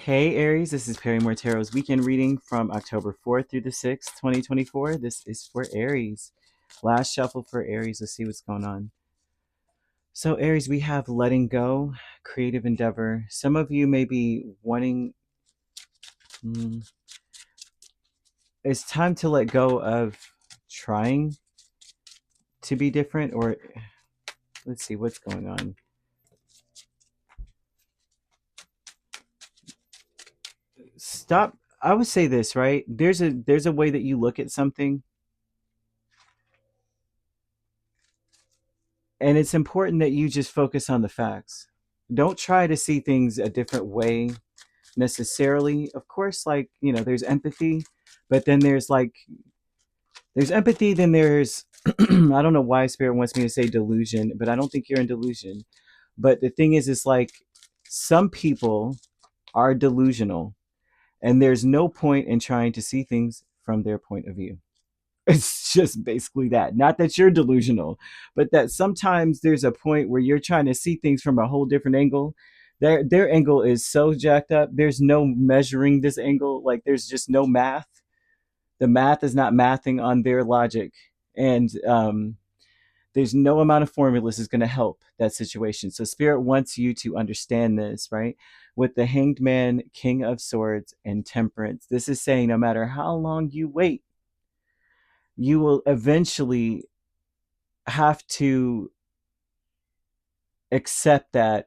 Hey Aries, this is Perrymore Tarot's weekend reading from October 4th through the 6th, 2024. This is for Aries. Last shuffle for Aries. Let's see what's going on. So, Aries, we have letting go, creative endeavor. Some of you may be wanting, mm, it's time to let go of trying to be different, or let's see what's going on. Stop. I would say this, right? There's a way that you look at something, and it's important that you just focus on the facts. Don't try to see things a different way necessarily. Of course, like, there's empathy, but then there's empathy, then there's I don't know why spirit wants me to say delusion, but I don't think you're in delusion. But the thing is, it's like some people are delusional, and there's no point in trying to see things from their point of view. It's just basically that. Not that you're delusional, but that sometimes there's a point where you're trying to see things from a whole different angle. Their angle is so jacked up. There's no measuring this angle. Like, there's just no math. The math is not mathing on their logic, and there's no amount of formulas is going to help that situation. So spirit wants you to understand this, right? With the Hanged Man, King of Swords, and Temperance, this is saying no matter how long you wait, you will eventually have to accept that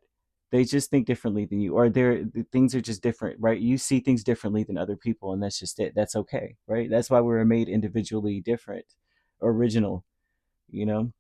they just think differently than you, or things are just different, right? You see things differently than other people, and that's just it. That's okay, right? That's why we were made individually different, original, you know.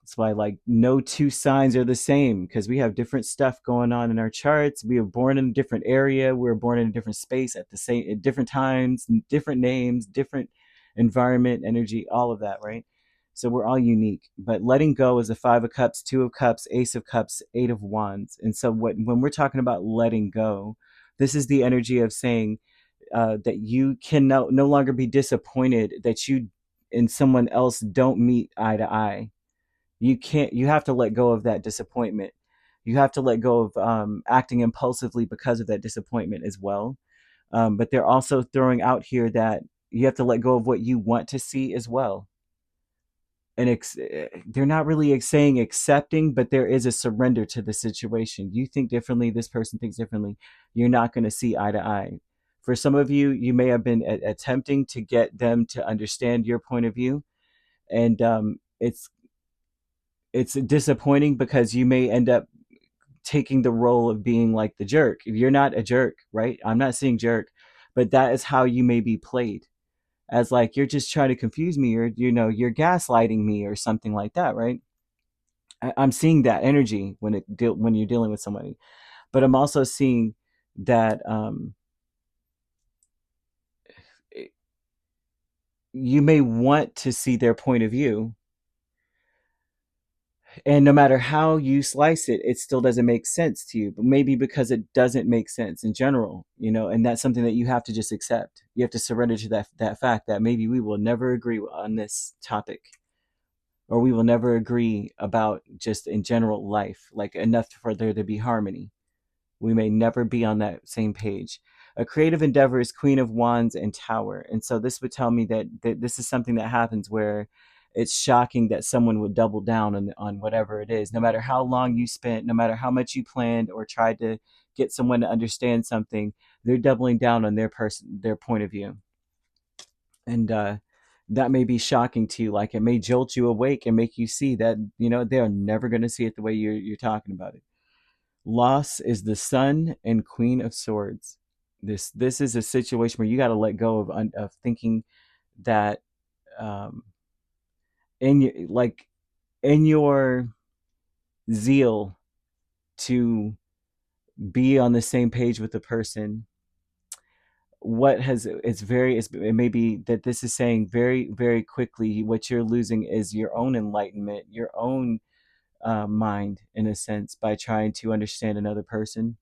That's why, like, no two signs are the same, because we have different stuff going on in our charts. We were born in a different area. We were born in a different space at the same at different times, different names, different environment, energy, all of that, right? So we're all unique. But letting go is the Five of Cups, Two of Cups, Ace of Cups, Eight of Wands. And so when we're talking about letting go, this is the energy of saying that you can no longer be disappointed that you and someone else don't meet eye to eye. You have to let go of that disappointment. You have to let go of acting impulsively because of that disappointment as well. But they're also throwing out here that you have to let go of what you want to see as well. And they're not really saying accepting, but there is a surrender to the situation. You think differently, this person thinks differently. You're not going to see eye to eye. For some of you, you may have been attempting to get them to understand your point of view, and it's disappointing because you may end up taking the role of being like the jerk. You're not a jerk, right? I'm not saying jerk, but that is how you may be played, as like you're just trying to confuse me, or you're gaslighting me or something like that, right? I'm seeing that energy when you're dealing with somebody, but I'm also seeing that you may want to see their point of view, and no matter how you slice it, it still doesn't make sense to you, but maybe because it doesn't make sense in general, and that's something that you have to just accept. You have to surrender to that fact that maybe we will never agree on this topic, or we will never agree about just in general life, like enough for there to be harmony. We may never be on that same page. A creative endeavor is Queen of Wands and Tower. And so this would tell me that this is something that happens where it's shocking that someone would double down on whatever it is. No matter how long you spent, no matter how much you planned or tried to get someone to understand something, they're doubling down on their point of view. And that may be shocking to you. Like, it may jolt you awake and make you see that, they're never going to see it the way you're talking about it. Loss is the Sun and Queen of Swords. This is a situation where you got to let go of thinking that in your in your zeal to be on the same page with the person, it may be that this is saying very, very quickly what you're losing is your own enlightenment, your own mind, in a sense, by trying to understand another person.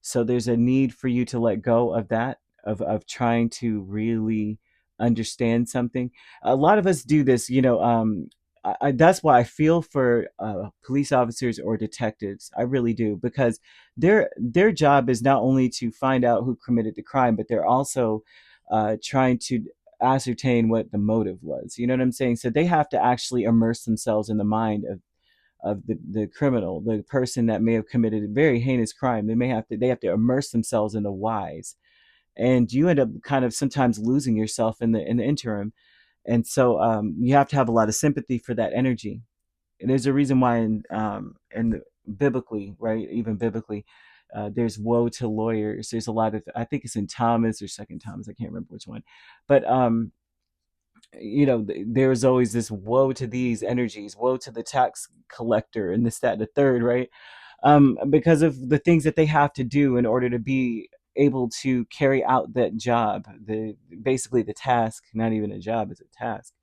So there's a need for you to let go of that, of trying to really understand something. A lot of us do this, that's why I feel for police officers or detectives. I really do, because their job is not only to find out who committed the crime, but they're also trying to ascertain what the motive was. You know what I'm saying? So they have to actually immerse themselves in the mind of the criminal, the person that may have committed a very heinous crime. They have to immerse themselves in the whys, and you end up kind of sometimes losing yourself in the interim. And so you have to have a lot of sympathy for that energy. And there's a reason why in biblically, right, even biblically, there's woe to lawyers. There's a lot of, I think it's in Thomas or Second Thomas, I can't remember which one, but there's always this woe to these energies, woe to the tax collector, and this, that, and the third, right? Because of the things that they have to do in order to be able to carry out that job, the basically the task, not even a job, it's a task.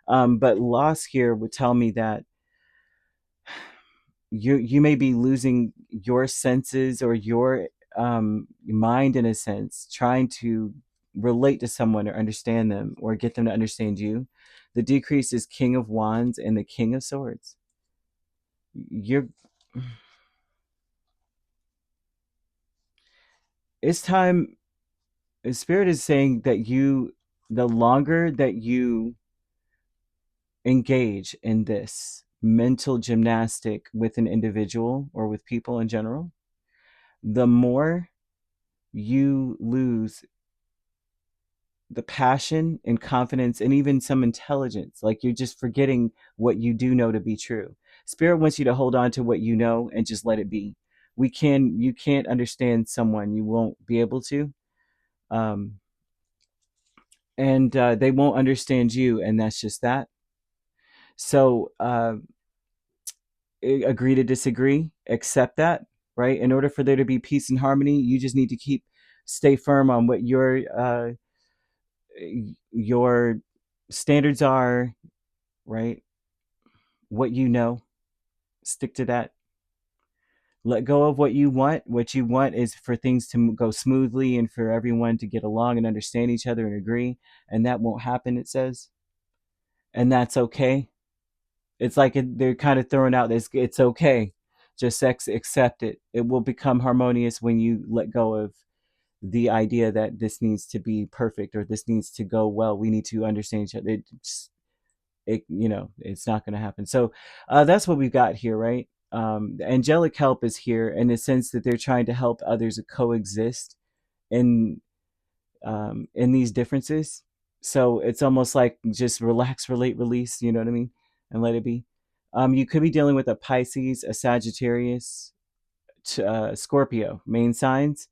But loss here would tell me that you may be losing your senses or your mind, in a sense, trying to relate to someone or understand them or get them to understand you. The decrease is King of Wands and the King of Swords. You're it's time. Spirit is saying that the longer that you engage in this mental gymnastic with an individual or with people in general, the more you lose the passion and confidence and even some intelligence. Like, you're just forgetting what you do know to be true. Spirit wants you to hold on to what you know and just let it be. You can't understand someone, you won't be able to. Um, and they won't understand you, and that's just that. So agree to disagree, accept that, right? In order for there to be peace and harmony, you just need to stay firm on what your standards are, right? What you know, stick to that. Let go of what you want. What you want is for things to go smoothly and for everyone to get along and understand each other and agree, and that won't happen, it says. And that's okay. It's like they're kind of throwing out this, it's okay. Just accept it. It will become harmonious when you let go of the idea that this needs to be perfect or this needs to go well. We need to understand each other. It's not going to happen. So that's what we've got here, right? The angelic help is here in the sense that they're trying to help others coexist in in these differences. So it's almost like just relax, relate, release. You know what I mean? And let it be. You could be dealing with a Pisces, a Sagittarius, Scorpio, main signs.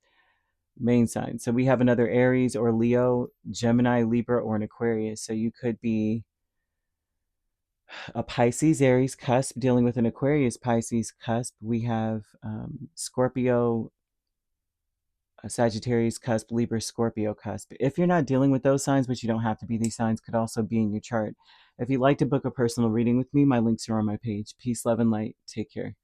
So we have another Aries or Leo, Gemini, Libra, or an Aquarius. So you could be a Pisces, Aries cusp dealing with an Aquarius, Pisces cusp. We have Scorpio, a Sagittarius cusp, Libra, Scorpio cusp. If you're not dealing with those signs, but you don't have to be, these signs could also be in your chart. If you'd like to book a personal reading with me, my links are on my page. Peace, love, and light. Take care.